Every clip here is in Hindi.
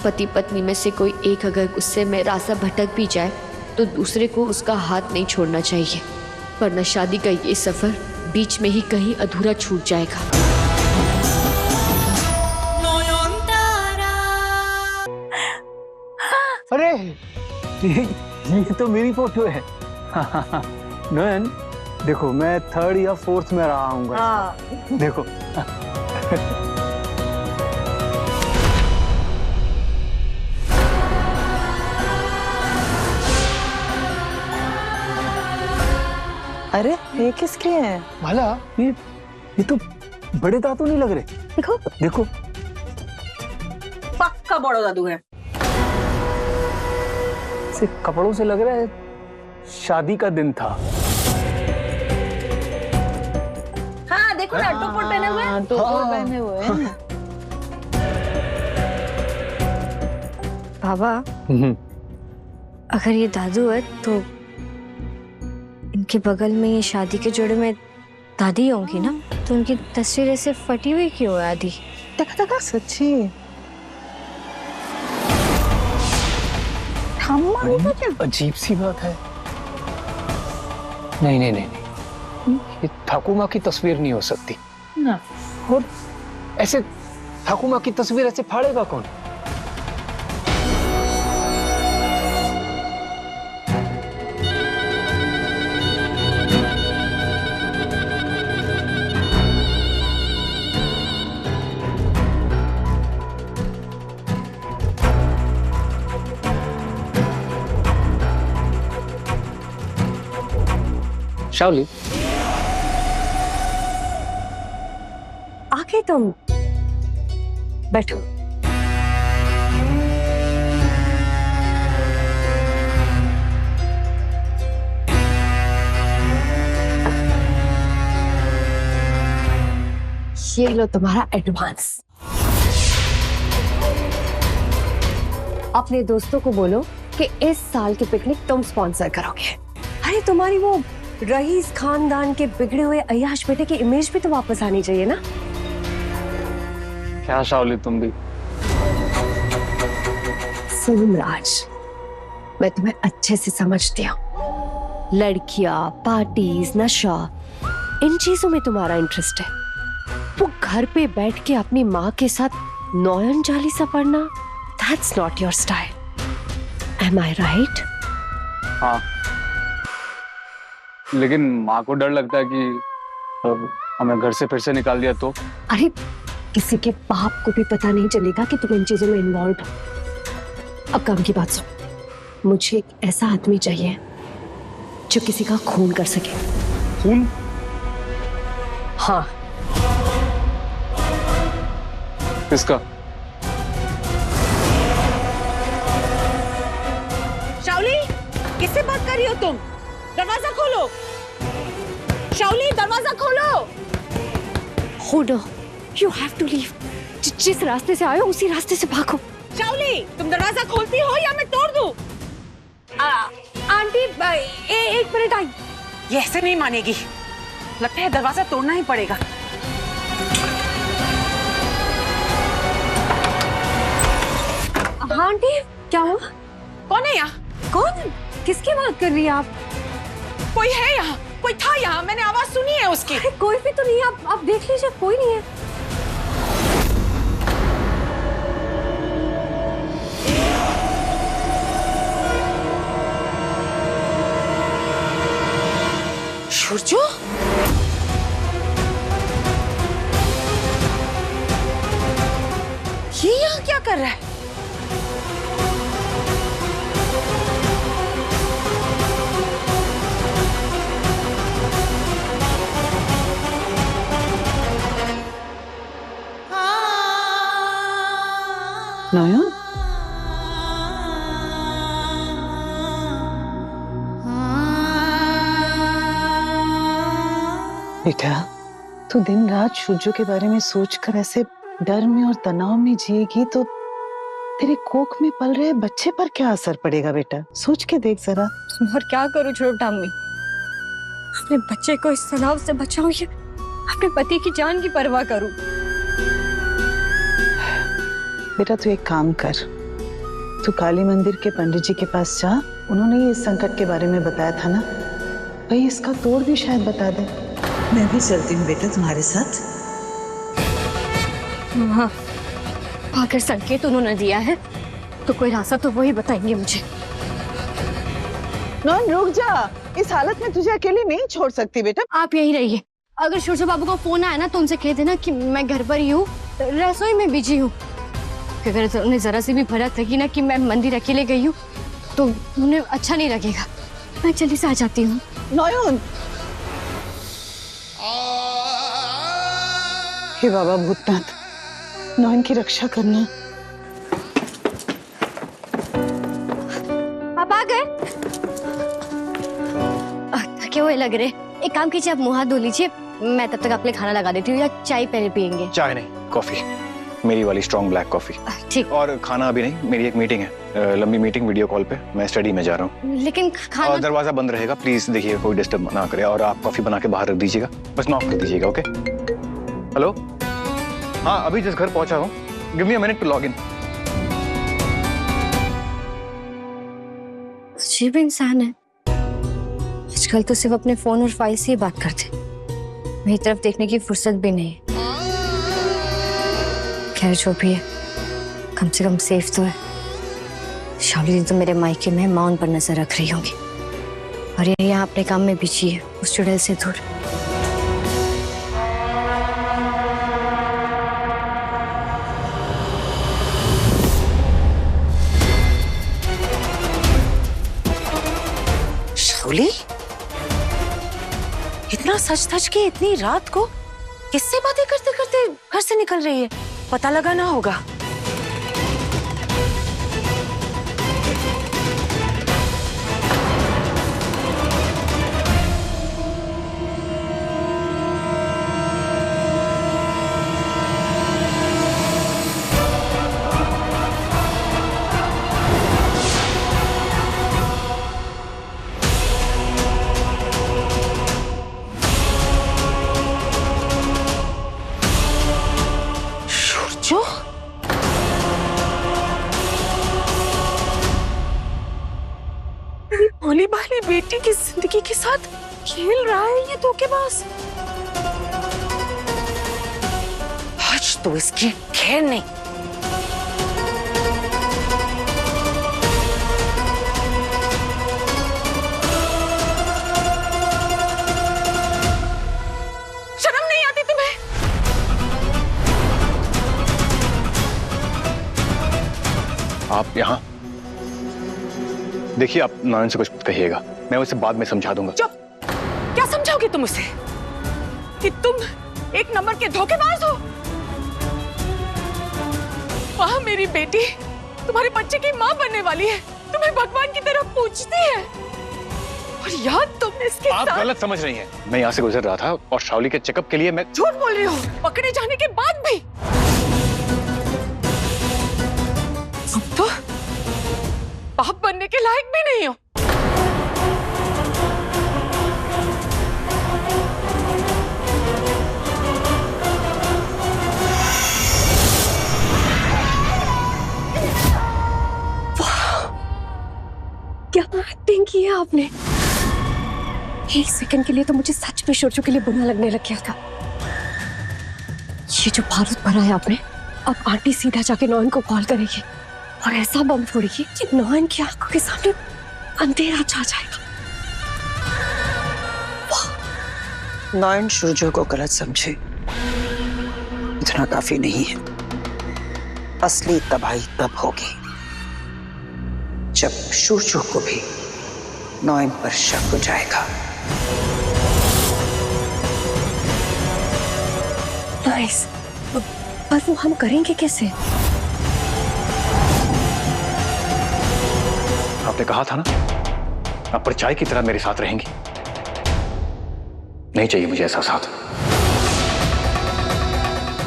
पति पत्नी में से कोई एक अगर गुस्से में रास्ता भटक भी जाए तो दूसरे को उसका हाथ नहीं छोड़ना चाहिए, वरना शादी का ये सफर बीच में ही कहीं अधूरा छूट जाएगा। अरे ये तो मेरी फोटो है। नयन देखो, मैं 3rd या 4th में रहा हूँ। देखो अरे ये किसके हैं? भला ये तो बड़े दादू नहीं लग रहे। देखो देखो, पक्का बड़ो दादू है। सिर्फ कपड़ों से लग रहा है शादी का दिन था। हाँ देखो ना, टोपट पहने हुए हैं। टोपट पहने हुए हैं। बाबा, अगर ये दादू है तो इनके बगल में ये शादी के जोड़े में दादी होंगी ना, तो उनकी तस्वीर ऐसे फटी हुई क्यों है आधी? देखा सच्ची अजीब सी बात है। नहीं नहीं नहीं नहीं, ये ठाकुर माँ की तस्वीर नहीं हो सकती ना। और ऐसे ठाकुर माँ की तस्वीर ऐसे फाड़ेगा कौन? शाओली, आके तुम बैठो। ये लो तुम्हारा एडवांस। अपने दोस्तों को बोलो कि इस साल की पिकनिक तुम स्पॉन्सर करोगे। अरे तुम्हारी वो रईस खानदान के बिगड़े हुए अय्याश बेटे की इमेज भी तो वापस आनी चाहिए ना। क्या शाओली तुम भी? सोमराज, मैं तुम्हें अच्छे से समझती हूँ। लड़कियां, पार्टीज, नशा, इन चीजों में तुम्हारा इंटरेस्ट है। वो घर पे बैठ के अपनी माँ के साथ नौयन जाली सा पढ़ना, that's not your style. Am I right? हाँ, लेकिन माँ को डर लगता है कि हमें घर से फिर से निकाल दिया तो। अरे किसी के बाप को भी पता नहीं चलेगा कि तुम इन चीजों में इन्वॉल्व हो। अब काम की बात सुन, मुझे एक ऐसा आदमी चाहिए जो किसी का खून कर सके। खून? हाँ। किसका? शाओली, किससे बात कर रही हो तुम? दरवाजा खोलो। शाओली, दरवाजा खोलो। Oh no, you have to leave. जिस रास्ते से आए हो उसी रास्ते से भागो। शाओली, तुम दरवाजा खोलती हो या मैं तोड़ दूं? आंटी, एक मिनट आई। ये ऐसे नहीं मानेगी, लगता है दरवाजा तोड़ना ही पड़ेगा। हाँ आंटी, क्या हुआ? कौन है यहाँ? कौन? किसकी बात कर रही है आप? कोई है यहाँ, कोई था यहाँ, मैंने आवाज सुनी है उसकी। अरे कोई भी तो नहीं है, आप देख लीजिए, कोई नहीं है। सूरजो, ये यहाँ क्या कर रहा है? नयन, बेटा, तू दिन रात सूरजो के बारे में सोचकर ऐसे डर में और तनाव में जिएगी तो तेरे कोख में पल रहे बच्चे पर क्या असर पड़ेगा बेटा? सोच के देख जरा। और क्या करूं छोटा अम्मी, अपने बच्चे को इस तनाव से बचाऊं या अपने पति की जान की परवाह करूं? बेटा तू एक काम कर, तू काली मंदिर के पंडित जी के पास जा, उन्होंने ही इस संकट के बारे में बताया था ना, भाई इसका तोड़ भी शायद बता दे। मैं भी चलती हूँ बेटा तुम्हारे साथ। हाँ, अगर संकेत उन्होंने दिया है तो कोई रास्ता तो वही बताएंगे मुझे। नॉन रुक जा, इस हालत में तुझे अकेली नहीं छोड़ सकती बेटा। आप यहीं रहिए। अगर सूरज बाबू का फोन आया ना तो उनसे कह देना कि मैं घर पर ही हूँ, रसोई में बिजी हूँ। अगर उन्हें जरा सी भी भनक लगी ना कि मैं मंदिर अकेले गई हूँ तो उन्हें अच्छा नहीं लगेगा। मैं जल्दी से आ जाती हूँ। नयन, हे बाबा भूतनाथ, नयन की रक्षा करना। आप आ गए? थके हुए लग रहे। एक काम कीजिए, आप मुंह हाथ धो लीजिए, मैं तब तक आपके खाना लगा देती हूँ। या चाय पहले पियेंगे? चाय नहीं, कॉफी, मेरी वाली स्ट्रॉन्ग ब्लैक कॉफी। ठीक। और खाना अभी नहीं, मेरी एक मीटिंग है, लंबी मीटिंग वीडियो कॉल पे, मैं स्टडी में जा रहा हूँ। लेकिन खाना। दरवाजा बंद रहेगा, प्लीज देखिए कोई डिस्टर्ब ना करे, और आप कॉफी बना के बाहर रख दीजिएगा, बस नॉक कर दीजिएगा। ओके? हेलो, हाँ अभी जिस घर पहुंचा हूँ, give me a minute to log in. अजीब इंसान है, आजकल तो सिर्फ अपने फोन और फाइल से ही बात करते, मेरी तरफ देखने की फुर्सत भी नहीं। खैर जो भी है, कम से कम सेफ तो है। शावली जी तो मेरे मायके में मां उन पर नजर रख रही होंगी, और ये यहाँ अपने काम में बिजी है, उस चुड़ैल से दूर। शावली, इतना सच धज के इतनी रात को किससे बातें करते करते घर से निकल रही है? पता लगा ना होगा। जो भोली भाली बेटी की जिंदगी के साथ खेल रहा है ये धोखेबाज। आज तो इसकी खैर नहीं। शर्म नहीं आती तुम्हें? आप यहाँ देखिए, आप नयन से कुछ मत कहिएगा, मैं उसे बाद में समझा दूंगा। चुप! क्या समझाओगे तुम उसे? कि तुम एक नंबर के धोखेबाज हो? वहां मेरी बेटी तुम्हारे बच्चे की मां बनने वाली है, तुम्हें भगवान की तरह पूजती है, और याद तुमने इसके आप साथ... गलत समझ रही हैं। मैं यहाँ से गुजर रहा था और शावली के चेकअप के लिए मैं... झूठ बोल रही हो, पकड़े जाने के बाद भी। तुम तो बाप बनने के लायक भी नहीं हो। क्या एक्टिंग की है आपने? एक सेकंड के लिए तो मुझे सच में शोरचू के लिए बुरा लगने लग गया था। ये जो बारूद भरा है आपने, अब आंटी सीधा जाके नॉयन को कॉल करेगी और ऐसा बम फोड़ेगी कि नॉयन की आंखों के सामने अंधेरा छा जाएगा। नॉयन शुरजो को गलत समझे, इतना काफी नहीं है। असली तबाही तब होगी जब शुरजो को भी नॉयन पर शक हो जाएगा। नाइस, पर वो हम करेंगे कैसे? आपने कहा था ना, आप परछाई की तरह मेरे साथ रहेंगी। नहीं चाहिए मुझे ऐसा साथ।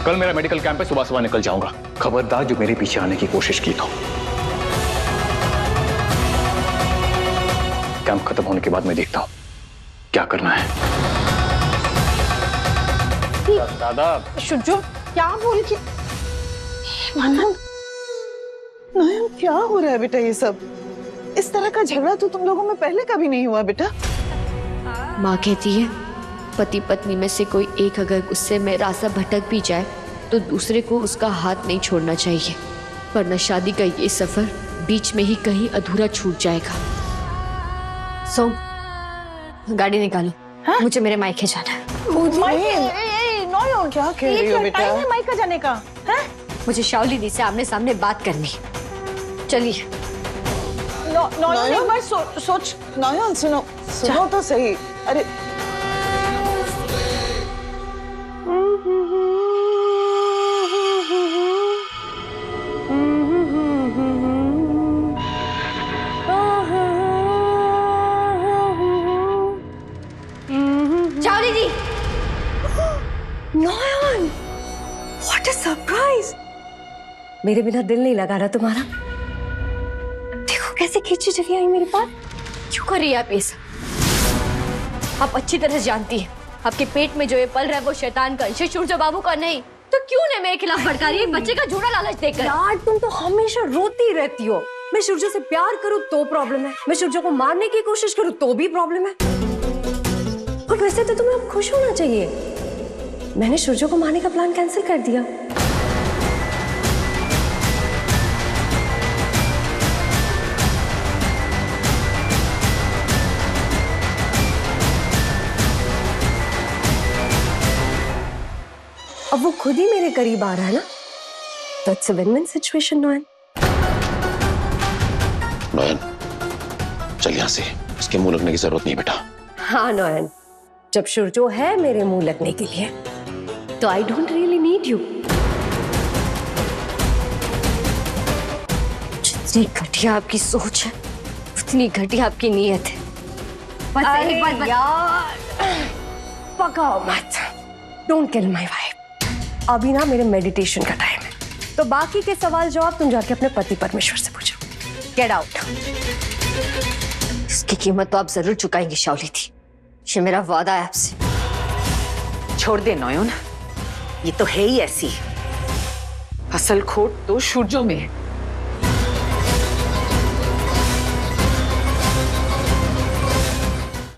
कल मेरा मेडिकल कैंप है, सुबह सुबह निकल जाऊंगा। खबरदार जो मेरे पीछे आने की कोशिश की तो। कैंप खत्म होने के बाद मैं देखता हूं क्या करना है। दादा शुरजो क्या बोल के? मनन नयन क्या हो रहा है बेटा ये सब? इस तरह का झगड़ा तो तुम लोगों में पहले कभी नहीं हुआ बेटा। माँ कहती है पति पत्नी में से कोई एक अगर गुस्से में रास्ता भटक भी जाए तो दूसरे को उसका हाथ नहीं छोड़ना चाहिए, वरना शादी का ये सफर बीच में ही कहीं अधूरा छूट जाएगा। सो गाड़ी निकालो। हाँ? मुझे मेरे मायके जाना है। नयन क्या कह रही हो बेटा? मायका जाने का है? मुझे शाओली दी से आमने सामने बात करनी। चलिए। नयन एक बार सोच। नयन सुनो तो सही। अरे शाओली दी। नयन, व्हाट अ सरप्राइज। मेरे बिना दिल नहीं लगा रहा तुम्हारा। देखो कैसे खींची चली आई मेरे पास। क्यों कर रही है आप ये सब? आप अच्छी तरह से जानती हैं आपके पेट में जो ये पल रहा है वो शैतान का अंश है, सूरज बाबू का नहीं। तो क्यों नहीं मेरे खिलाफ भड़का रही है बच्चे का झूठा लालच देकर? यार तुम तो हमेशा रोती रहती हो। मैं सूर्य से प्यार करूं तो प्रॉब्लम है, मैं सूर्य को मारने की कोशिश करूं तो भी प्रॉब्लम है। और वैसे तो तुम्हें अब खुश होना चाहिए। मैंने सूर्य को मारने का प्लान कैंसिल कर दिया। अब वो खुद ही मेरे करीब आ रहा है ना, तो इट्स अ विन-विन सिचुएशन। नयन, चल यहाँ से, इसके मुंह लगने की जरूरत नहीं बेटा। हाँ नयन, जब सूर्यो है मेरे मुंह लगने के लिए तो I don't really need you. जितनी घटिया आपकी सोच है उतनी घटिया आपकी नीयत है। बस अरे एक बात यार, पकाओ मत। Don't kill my wife. अभी ना मेरे मेडिटेशन का टाइम है, तो बाकी के सवाल जवाब तुम जाके अपने पति परमेश्वर से पूछो। Get out. इसकी कीमत तो आप जरूर चुकाएंगे शाओली थी, ये मेरा वादा है आपसे। छोड़ दे नयन, ये तो है ही ऐसी। असल खोट तो सूर्यो में है।